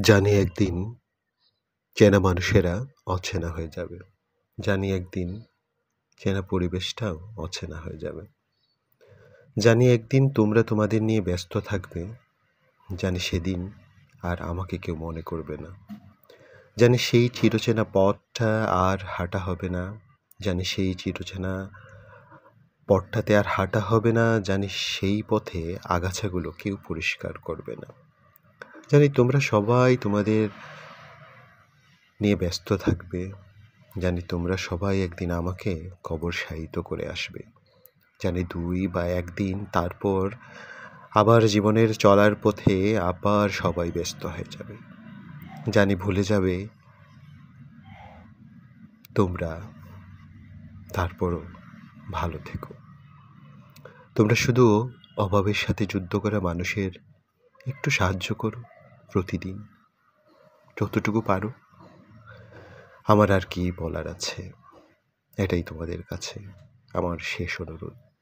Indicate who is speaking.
Speaker 1: জানি একদিন চেনা মানুষেরা অচেনা হয়ে যাবে। জানি একদিন চেনা পরিবেশটাও অচেনা হয়ে যাবে। জানি একদিন তোমরা তোমাদের নিয়ে ব্যস্ত থাকবে। জানি সেদিন আর আমাকে কেউ মনে করবে না। জানি সেই চিরচেনা পথটা আর হাঁটা হবে না। জানি সেই চিরচেনা পথটাতে আর হাঁটা হবে না। জানি সেই পথে আগাছাগুলো কেউ পরিষ্কার করবে না। জানি তোমরা সবাই তোমাদের নিয়ে ব্যস্ত থাকবে। জানি তোমরা সবাই একদিন আমাকে কবরশায়িত করে আসবে। জানি ২ বা ১ দিন তারপর আবার জীবনের চলার পথে আবার সবাই ব্যস্ত হয়ে যাবে। জানি ভুলে যাবে তোমরা, তারপরও ভালো থেকো। তোমরা শুধু অভাবের সাথে যুদ্ধ করা মানুষের একটু সাহায্য করো প্রতিদিন, যতটুকু পারো। আমার আর কি বলার আছে? এটাই তোমাদের কাছে আমার শেষ অনুরোধ।